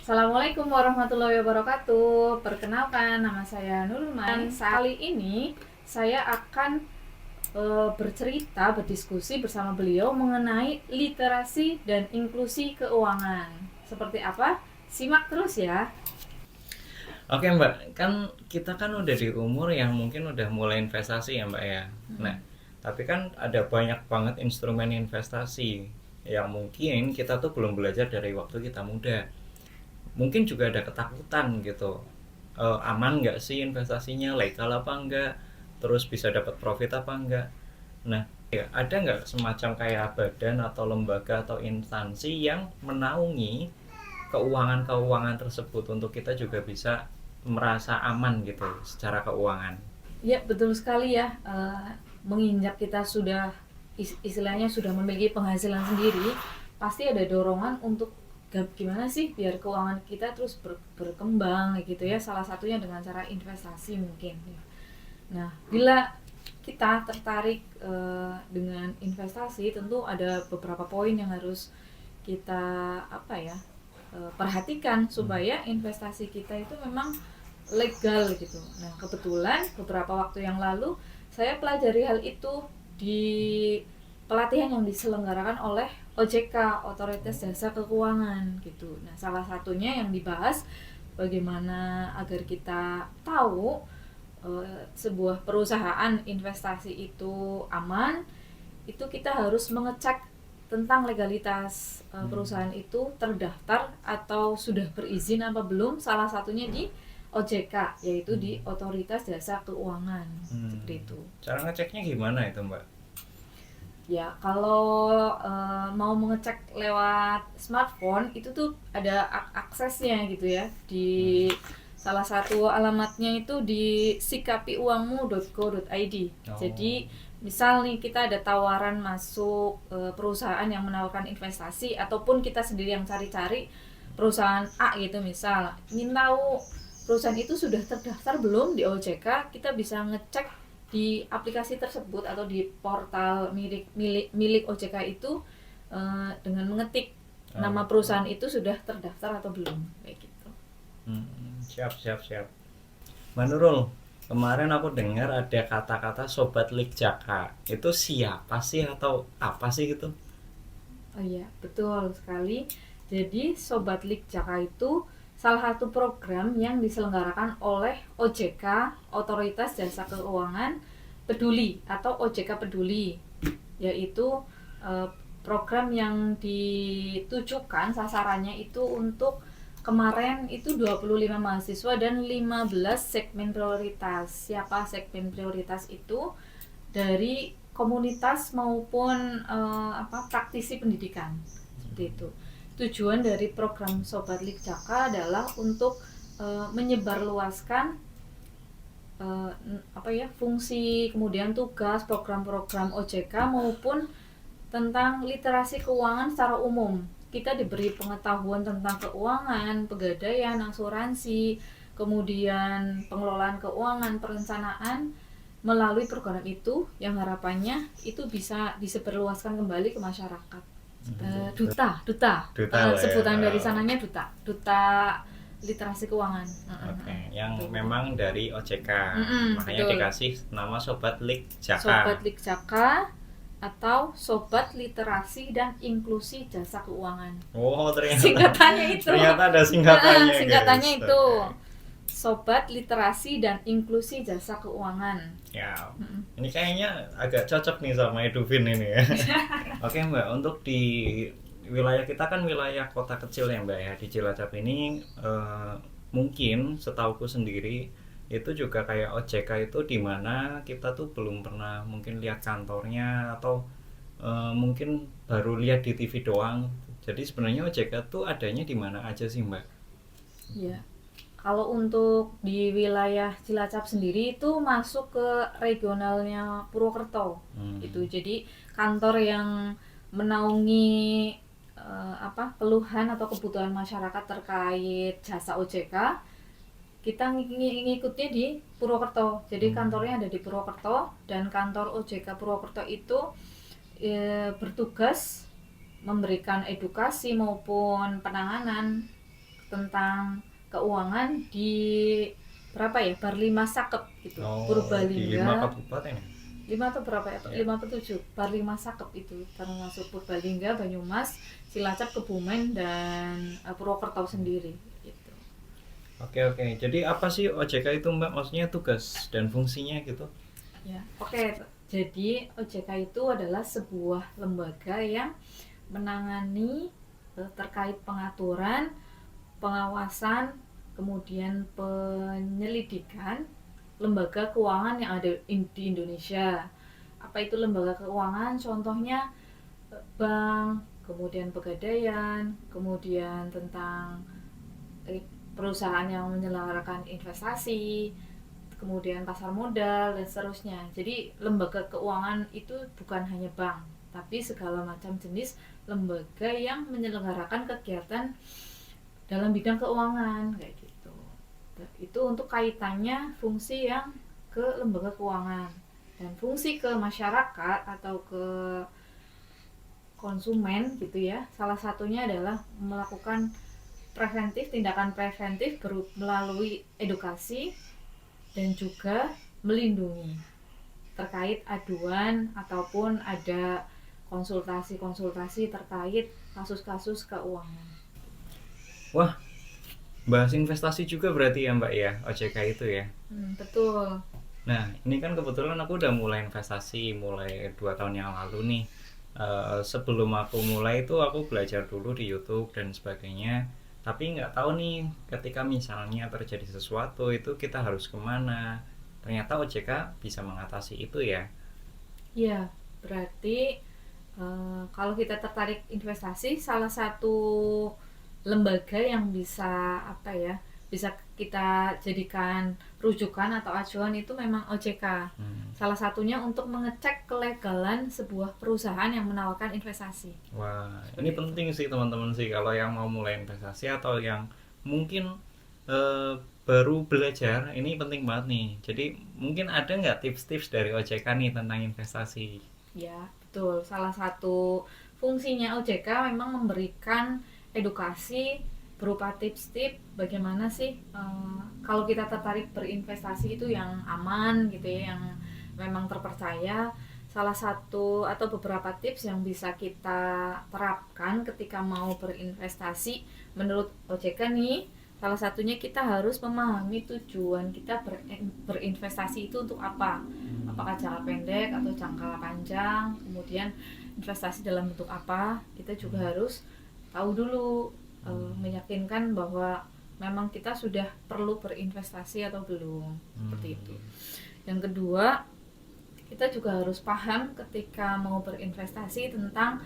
Assalamualaikum warahmatullahi wabarakatuh. Perkenalkan, nama saya Nurman. Kali ini saya akan berdiskusi bersama beliau mengenai literasi dan inklusi keuangan. Seperti apa? Simak terus ya. Oke Mbak, kan kita kan udah di umur yang mungkin udah mulai investasi ya Mbak ya. Nah, tapi kan ada banyak banget instrumen investasi yang mungkin kita tuh belum belajar dari waktu kita muda. Mungkin juga ada ketakutan gitu. Aman nggak sih investasinya, legal apa enggak, terus bisa dapat profit apa enggak. Nah, ya, ada nggak semacam kayak badan atau lembaga atau instansi yang menaungi keuangan-keuangan tersebut untuk kita juga bisa merasa aman gitu secara keuangan. Ya, betul sekali ya. Menginjak kita sudah istilahnya sudah memiliki penghasilan sendiri, pasti ada dorongan untuk gimana sih biar keuangan kita terus berkembang gitu ya. Salah satunya dengan cara investasi mungkin. Nah, bila kita tertarik dengan investasi, tentu ada beberapa poin yang harus kita perhatikan supaya investasi kita itu memang legal gitu. Nah, kebetulan beberapa waktu yang lalu saya pelajari hal itu di pelatihan yang diselenggarakan oleh OJK, Otoritas Jasa Keuangan gitu. Nah, salah satunya yang dibahas bagaimana agar kita tahu sebuah perusahaan investasi itu aman, itu kita harus mengecek tentang legalitas perusahaan itu terdaftar atau sudah berizin apa belum, salah satunya di OJK, yaitu di Otoritas Jasa Keuangan. Seperti itu. Cara ngeceknya gimana itu Mbak? Ya, kalau mau mengecek lewat smartphone itu tuh ada aksesnya gitu ya. Di salah satu alamatnya itu di sikapiuangmu.go.id. Jadi misal nih kita ada tawaran masuk perusahaan yang menawarkan investasi, ataupun kita sendiri yang cari-cari perusahaan A gitu, misal ingin tahu perusahaan itu sudah terdaftar belum di OJK, kita bisa ngecek di aplikasi tersebut atau di portal milik OJK itu dengan mengetik nama perusahaan itu sudah terdaftar atau belum, kayak gitu. Siap. Mbak Nurul, kemarin aku dengar ada kata-kata Sobat Likjaka. Itu siapa sih atau apa sih gitu? Oh iya, betul sekali. Jadi Sobat Likjaka itu salah satu program yang diselenggarakan oleh OJK, Otoritas Jasa Keuangan Peduli atau OJK Peduli, yaitu program yang ditujukan sasarannya itu untuk kemarin itu 25 mahasiswa dan 15 segmen prioritas. Siapa segmen prioritas itu? Dari komunitas maupun praktisi pendidikan. Seperti itu. Tujuan dari program Sobat Likjaka adalah untuk menyebarluaskan fungsi, kemudian tugas, program-program OJK maupun tentang literasi keuangan secara umum. Kita diberi pengetahuan tentang keuangan, pegadaian, asuransi, kemudian pengelolaan keuangan, perencanaan melalui program itu, yang harapannya itu bisa disebarluaskan kembali ke masyarakat. Duta. Sebutan ya. dari sananya duta literasi keuangan. Oke, yang memang dari OJK. Makanya betul. dikasih nama Sobat Likjaka. Sobat Likjaka atau Sobat Literasi dan Inklusi Jasa Keuangan. Oh, ternyata Singkatannya itu. ternyata ada singkatannya. Singkatannya guys. itu. Oke. Sobat Literasi dan Inklusi Jasa Keuangan. Ya, ini kayaknya agak cocok nih sama Eduvin ini ya. Oke Mbak, untuk di wilayah kita kan wilayah kota kecil ya Mbak ya, di Cilacap ini mungkin setauku sendiri itu juga kayak OJK itu di mana kita tuh belum pernah mungkin lihat kantornya, atau mungkin baru lihat di TV doang. Jadi sebenarnya OJK tuh adanya di mana aja sih Mbak? Ya. Kalau untuk di wilayah Cilacap sendiri itu masuk ke regionalnya Purwokerto. Itu jadi kantor yang menaungi keluhan atau kebutuhan masyarakat terkait jasa OJK, kita ngikutnya di Purwokerto. Jadi kantornya ada di Purwokerto, dan kantor OJK Purwokerto itu bertugas memberikan edukasi maupun penanganan tentang keuangan di berapa ya, Barlima Sakep gitu, Oh, di 5 Purbalingga. kabupaten ya? 5 atau berapa ya, Iya. 5 atau 7, Barlima Sakep itu termasuk Purbalingga, Banyumas, Cilacap, Kebumen, dan Purwokerto sendiri gitu. Oke. Jadi apa sih OJK itu Mbak? Maksudnya tugas dan fungsinya gitu? Ya, oke. Jadi OJK itu adalah sebuah lembaga yang menangani terkait pengaturan, pengawasan, kemudian penyelidikan lembaga keuangan yang ada di Indonesia. Apa itu lembaga keuangan? Contohnya bank, kemudian pegadaian, kemudian tentang perusahaan yang menyelenggarakan investasi, kemudian pasar modal, dan seterusnya. Jadi lembaga keuangan itu bukan hanya bank, tapi segala macam jenis lembaga yang menyelenggarakan kegiatan dalam bidang keuangan kayak gitu. Itu untuk kaitannya fungsi yang ke lembaga keuangan, dan fungsi ke masyarakat atau ke konsumen gitu ya. Salah satunya adalah melakukan tindakan preventif melalui edukasi dan juga melindungi terkait aduan ataupun ada konsultasi-konsultasi terkait kasus-kasus keuangan. Wah, bahas investasi juga berarti ya Mbak ya, OJK itu ya? Betul. Nah, ini kan kebetulan aku udah mulai investasi mulai 2 tahun yang lalu nih. Sebelum aku mulai itu aku belajar dulu di YouTube dan sebagainya. Tapi nggak tahu nih, ketika misalnya terjadi sesuatu itu kita harus kemana. Ternyata OJK bisa mengatasi itu ya. Ya, berarti kalau kita tertarik investasi, salah satu lembaga yang bisa bisa kita jadikan rujukan atau acuan itu memang OJK. Salah satunya untuk mengecek kelegalan sebuah perusahaan yang menawarkan investasi. Wah, ini penting sih teman-teman sih kalau yang mau mulai investasi atau yang mungkin eh, baru belajar, ini penting banget nih. Jadi mungkin ada nggak tips-tips dari OJK nih tentang investasi? Ya, betul. Salah satu fungsinya OJK memang memberikan edukasi berupa tips-tips bagaimana sih kalau kita tertarik berinvestasi itu yang aman gitu ya, yang memang terpercaya. Salah satu atau beberapa tips yang bisa kita terapkan ketika mau berinvestasi menurut OJK nih, salah satunya kita harus memahami tujuan kita berinvestasi itu untuk apa. Apakah jangka pendek atau jangka panjang, kemudian investasi dalam bentuk apa. Kita juga harus tahu dulu, meyakinkan bahwa memang kita sudah perlu berinvestasi atau belum, seperti itu. Yang kedua, kita juga harus paham ketika mau berinvestasi tentang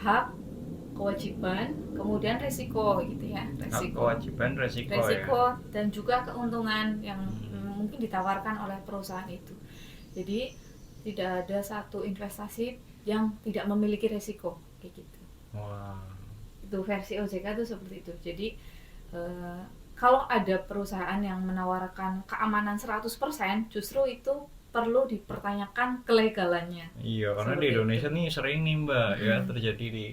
hak, kewajiban, kemudian resiko gitu ya. Hak, kewajiban, resiko ya. Dan juga keuntungan yang mungkin ditawarkan oleh perusahaan itu. Jadi tidak ada satu investasi yang tidak memiliki resiko kayak gitu. Wah. Itu versi OJK itu seperti itu. Jadi kalau ada perusahaan yang menawarkan keamanan 100%, justru itu perlu dipertanyakan kelegalannya. Iya, karena di Indonesia nih sering nih Mbak ya terjadi di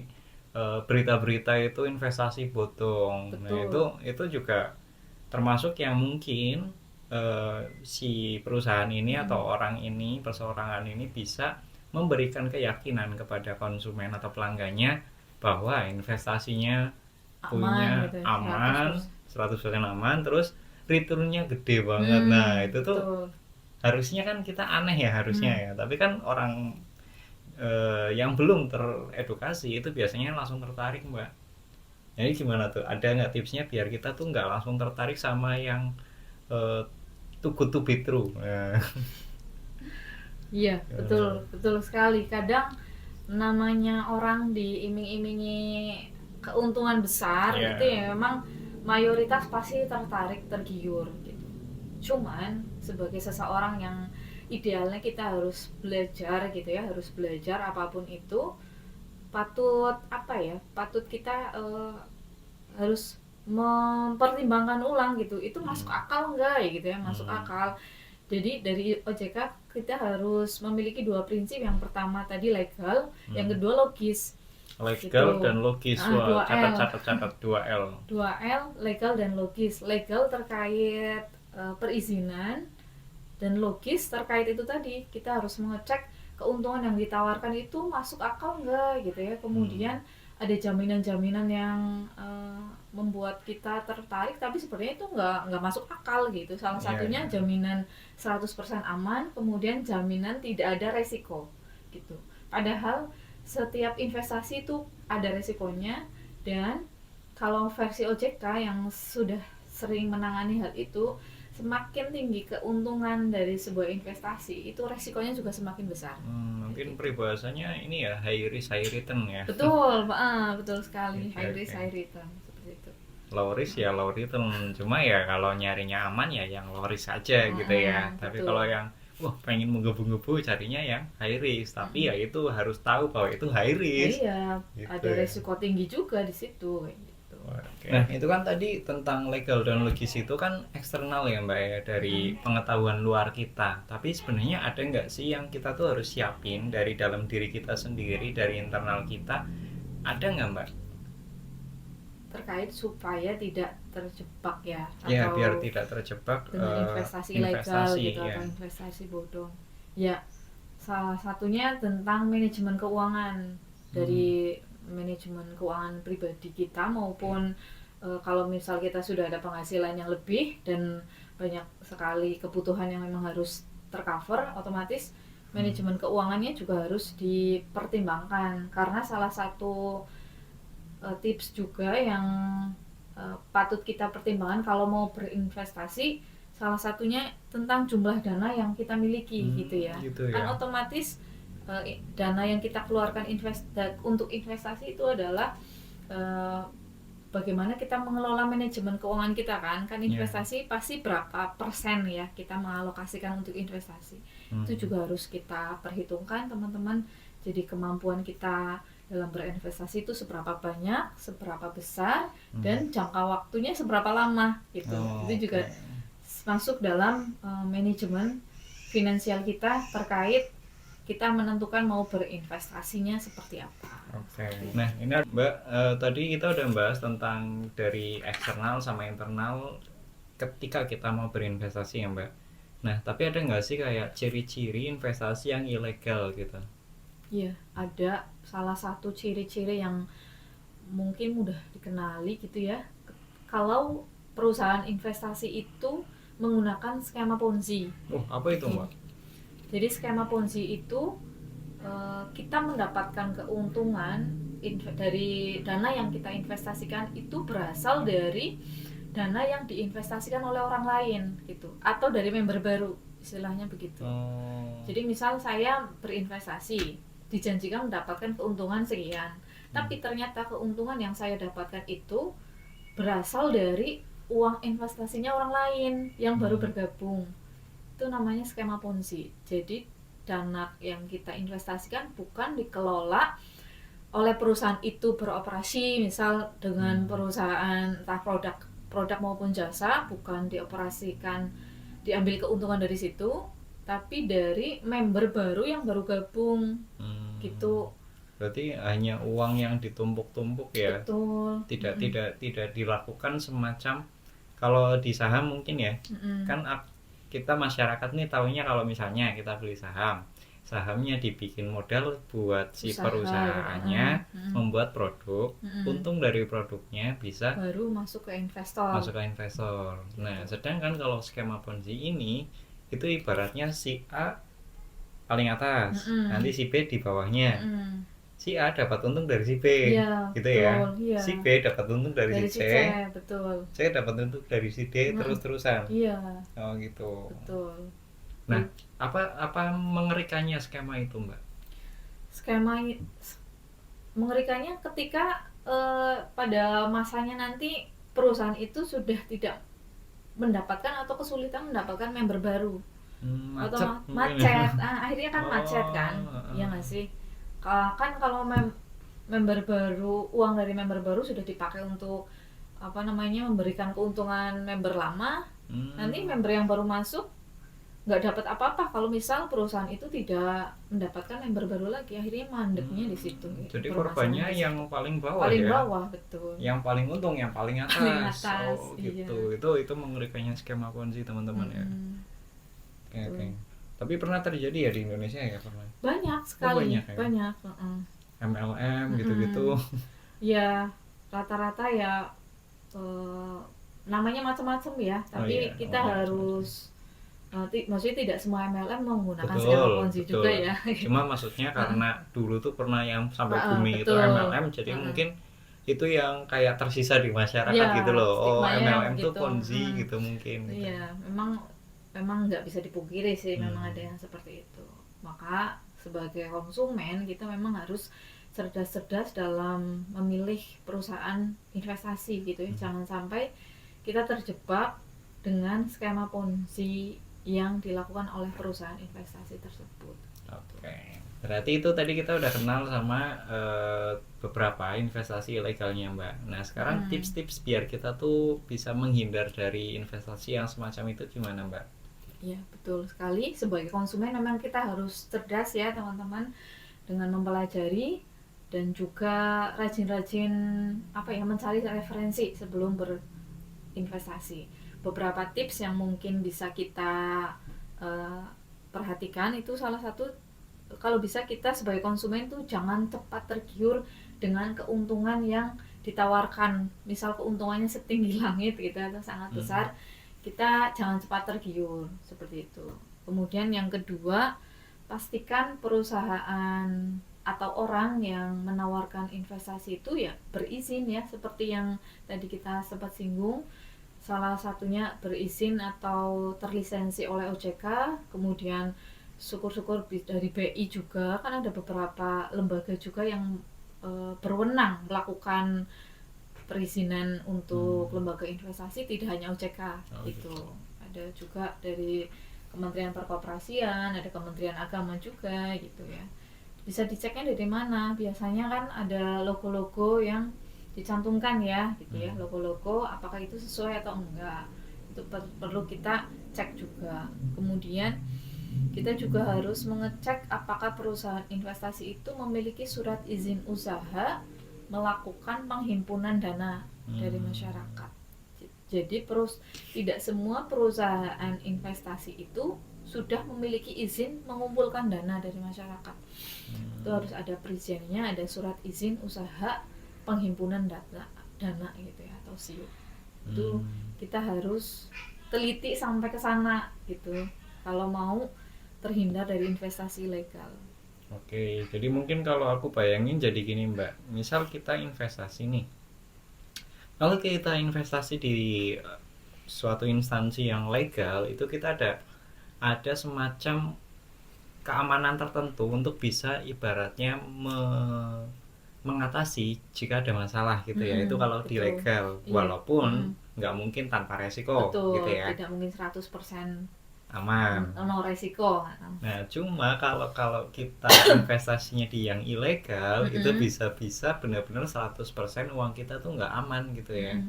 berita-berita itu investasi bodong. Betul. Nah, itu juga termasuk yang mungkin si perusahaan ini atau orang ini, perseorangan ini bisa memberikan keyakinan kepada konsumen atau pelanggannya bahwa investasinya punya gitu, aman, 100% aman, terus returnnya gede banget. Nah, itu tuh betul. harusnya kan kita aneh ya harusnya ya, tapi kan orang yang belum teredukasi itu biasanya langsung tertarik Mbak. Jadi gimana tuh, ada nggak tipsnya biar kita tuh nggak langsung tertarik sama yang too good to be true? Iya, betul sekali. Kadang namanya orang diiming-imingi keuntungan besar gitu ya, memang mayoritas pasti tertarik, tergiur gitu. Cuman sebagai seseorang yang idealnya kita harus belajar gitu ya, harus belajar apapun itu, patut kita harus mempertimbangkan ulang gitu, itu masuk akal enggak ya gitu ya, masuk akal. Jadi dari OJK kita harus memiliki dua prinsip. Yang pertama tadi legal, yang kedua logis. Legal Gitu. dan logis. Ah, Wah, 2L. catat 2L. 2L, legal dan logis. Legal terkait perizinan, dan logis terkait itu tadi, kita harus mengecek keuntungan yang ditawarkan itu masuk akal nggak gitu ya. Kemudian ada jaminan-jaminan yang membuat kita tertarik, tapi sebenarnya itu nggak masuk akal gitu. Salah satunya jaminan 100% aman, kemudian jaminan tidak ada resiko gitu. Padahal setiap investasi itu ada resikonya, dan kalau versi OJK yang sudah sering menangani hal itu, semakin tinggi keuntungan dari sebuah investasi, itu resikonya juga semakin besar. Mungkin peribahasanya ini ya, high risk high return ya. Betul, betul sekali. Oke, High risk oke. high return, seperti itu. Low risk ya low return. Cuma ya kalau nyarinya aman ya yang low risk aja gitu ya. Tapi Betul. kalau yang pengen menggebu-gebu carinya yang high risk, tapi ya itu harus tahu bahwa itu high risk. Iya, Gitu ada ya. resiko tinggi juga di situ kayak gitu. Nah, itu kan tadi tentang legal dan logis itu kan eksternal ya Mbak ya, dari pengetahuan luar kita. Tapi sebenarnya ada nggak sih yang kita tuh harus siapin dari dalam diri kita sendiri, dari internal kita? Ada nggak Mbak? Terkait supaya tidak terjebak ya, Ya, atau biar tidak terjebak dengan investasi ilegal gitu, atau investasi bodong. Ya, salah satunya tentang manajemen keuangan, dari manajemen keuangan pribadi kita, maupun kalau misal kita sudah ada penghasilan yang lebih dan banyak sekali kebutuhan yang memang harus tercover, otomatis manajemen keuangannya juga harus dipertimbangkan. Karena salah satu tips juga yang patut kita pertimbangkan kalau mau berinvestasi, salah satunya tentang jumlah dana yang kita miliki gitu ya. Kan otomatis dana yang kita keluarkan untuk investasi itu adalah bagaimana kita mengelola manajemen keuangan kita kan investasi pasti berapa persen ya kita mengalokasikan untuk investasi. Itu juga harus kita perhitungkan teman-teman. Jadi kemampuan kita dalam berinvestasi itu seberapa banyak, seberapa besar, dan jangka waktunya seberapa lama gitu. Itu juga masuk dalam manajemen finansial kita terkait kita menentukan mau berinvestasinya seperti apa. Oke. Nah, ini Mbak, tadi kita udah bahas tentang dari eksternal sama internal ketika kita mau berinvestasi ya Mbak. Nah, tapi ada nggak sih kayak ciri-ciri investasi yang ilegal gitu? Iya, ada salah satu ciri-ciri yang mungkin mudah dikenali gitu ya. Kalau perusahaan investasi itu menggunakan skema Ponzi. Apa itu Mbak? Jadi skema Ponzi itu kita mendapatkan keuntungan dari dana yang kita investasikan itu berasal dari dana yang diinvestasikan oleh orang lain gitu, atau dari member baru, istilahnya begitu. Jadi misal saya berinvestasi, dijanjikan mendapatkan keuntungan sekian, tapi ternyata keuntungan yang saya dapatkan itu berasal dari uang investasinya orang lain yang baru bergabung. Itu namanya skema Ponzi. Jadi dana yang kita investasikan bukan dikelola oleh perusahaan itu beroperasi, misal dengan perusahaan entah produk maupun jasa, bukan dioperasikan diambil keuntungan dari situ, tapi dari member baru yang baru gabung gitu. Berarti hanya uang yang ditumpuk-tumpuk ya. Betul. Tidak dilakukan semacam kalau di saham mungkin ya. Kan kita masyarakat nih taunya kalau misalnya kita beli sahamnya dibikin modal buat si perusahaannya membuat produk, untung dari produknya bisa baru masuk ke investor. Nah, sedangkan kalau skema Ponzi ini itu ibaratnya si A paling atas, nanti si B di bawahnya. Si A dapat untung dari si B, gitu ya. Si B dapat untung dari si C, betul. C dapat untung dari si D, terus-terusan. Iya. Oh gitu. Betul. Nah, apa mengerikannya skema itu, Mbak? Skema mengerikannya ketika pada masanya nanti perusahaan itu sudah tidak mendapatkan atau kesulitan mendapatkan member baru. Atau macet. Akhirnya kan macet kan. Iya nggak sih? Kan kalau member baru, uang dari member baru sudah dipakai untuk memberikan keuntungan member lama, nanti member yang baru masuk nggak dapat apa-apa kalau misal perusahaan itu tidak mendapatkan member baru lagi, akhirnya mandeknya di situ. Jadi korbannya Permasalahannya di yang situ. paling bawah Paling ya. bawah, betul. Yang paling untung yang paling atas. Paling atas, Oh iya. gitu. Itu mengerikannya skema Ponzi teman-teman ya. Oke, Betul. oke. Tapi pernah terjadi ya di Indonesia ya pernah. Banyak sekali, banyak ya? banyak. MLM gitu-gitu. Ya rata-rata ya namanya macam-macam ya, tapi iya, kita namanya harus maksudnya tidak semua MLM menggunakan Betul, skema Ponzi betul. juga ya. Cuma maksudnya karena dulu tuh pernah yang sampai booming itu betul. MLM, jadi mungkin itu yang kayak tersisa di masyarakat Ya, gitu loh. Oh, stigmanya MLM tuh gitu. Ponzi gitu mungkin. Gitu. Iya, memang nggak bisa dipungkiri sih, memang ada yang seperti itu. Maka sebagai konsumen kita memang harus cerdas-cerdas dalam memilih perusahaan investasi gitu ya. Jangan sampai kita terjebak dengan skema Ponzi yang dilakukan oleh perusahaan investasi tersebut. Oke. Berarti itu tadi kita udah kenal sama beberapa investasi ilegalnya, Mbak. Nah, sekarang tips-tips biar kita tuh bisa menghindar dari investasi yang semacam itu gimana, Mbak? Ya, betul sekali. Sebagai konsumen memang kita harus cerdas ya, teman-teman, dengan mempelajari dan juga rajin-rajin mencari referensi sebelum berinvestasi. Beberapa tips yang mungkin bisa kita perhatikan itu salah satu, kalau bisa kita sebagai konsumen tuh jangan cepat tergiur dengan keuntungan yang ditawarkan. Misal keuntungannya setinggi langit gitu atau sangat besar, kita jangan cepat tergiur seperti itu. Kemudian yang kedua, pastikan perusahaan atau orang yang menawarkan investasi itu ya berizin ya, seperti yang tadi kita sempat singgung. Salah satunya berizin atau terlisensi oleh OJK, kemudian syukur-syukur dari BI juga, kan ada beberapa lembaga juga yang berwenang melakukan perizinan untuk lembaga investasi, tidak hanya OJK gitu. Ada juga dari Kementerian Perkoperasian, ada Kementerian Agama juga gitu ya. Bisa diceknya dari mana? Biasanya kan ada logo-logo yang dicantumkan ya gitu ya, logo-logo apakah itu sesuai atau enggak, itu perlu kita cek juga. Kemudian kita juga harus mengecek apakah perusahaan investasi itu memiliki surat izin usaha melakukan penghimpunan dana dari masyarakat. Jadi tidak semua perusahaan investasi itu sudah memiliki izin mengumpulkan dana dari masyarakat. Itu harus ada perizinannya, ada surat izin usaha penghimpunan dana gitu ya, atau SIU. Itu kita harus teliti sampai ke sana gitu kalau mau terhindar dari investasi ilegal. Oke, jadi mungkin kalau aku bayangin jadi gini, Mbak. Misal kita investasi nih. Kalau kita investasi di suatu instansi yang legal, itu kita ada semacam keamanan tertentu untuk bisa ibaratnya mengatasi jika ada masalah gitu ya. Itu kalau di legal, walaupun nggak mungkin tanpa resiko. Betul, gitu ya. tidak mungkin 100% aman. No resiko. Nah, cuma kalau kita investasinya di yang ilegal, itu bisa-bisa benar-benar 100% uang kita tuh nggak aman gitu ya.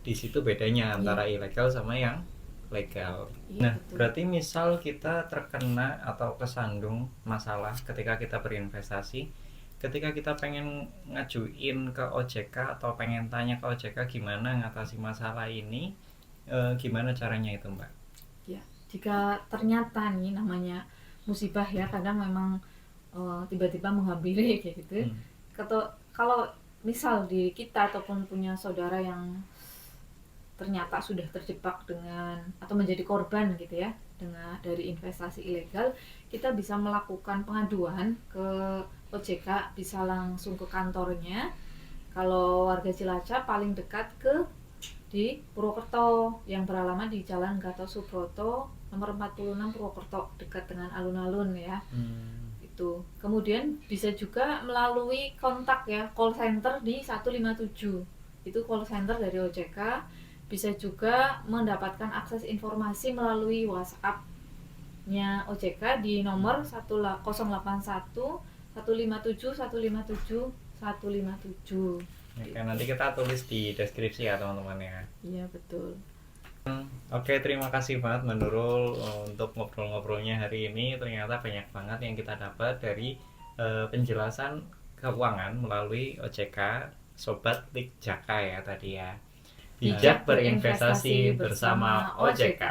Di situ bedanya antara ilegal sama yang legal. Nah, betul. Berarti misal kita terkena atau kesandung masalah ketika kita berinvestasi, ketika kita pengen ngajuin ke OJK atau pengen tanya ke OJK gimana ngatasi masalah ini, gimana caranya itu, Mbak? Ya, jika ternyata nih namanya musibah ya, kadang memang tiba-tiba menghampiri kayak gitu. Kalau misal di kita ataupun punya saudara yang ternyata sudah terjebak dengan atau menjadi korban gitu ya dari investasi ilegal, kita bisa melakukan pengaduan ke OJK, bisa langsung ke kantornya. Kalau warga Cilacap paling dekat di Purwokerto yang beralamat di Jalan Gatot Subroto nomor 46 Purwokerto, dekat dengan alun-alun ya. Itu. Kemudian bisa juga melalui kontak ya, call center di 157. Itu call center dari OJK. Bisa juga mendapatkan akses informasi melalui WhatsApp-nya OJK di nomor 081 157 157 157. Oke, nanti kita tulis di deskripsi ya teman-teman ya. Iya betul. Oke, terima kasih banget Mbak Nurul untuk ngobrol-ngobrolnya hari ini. Ternyata banyak banget yang kita dapat dari penjelasan keuangan melalui OJK Sobat Lik Jaka ya tadi ya. Bijak Bijak berinvestasi berinvestasi bersama bersama OJK. OJK.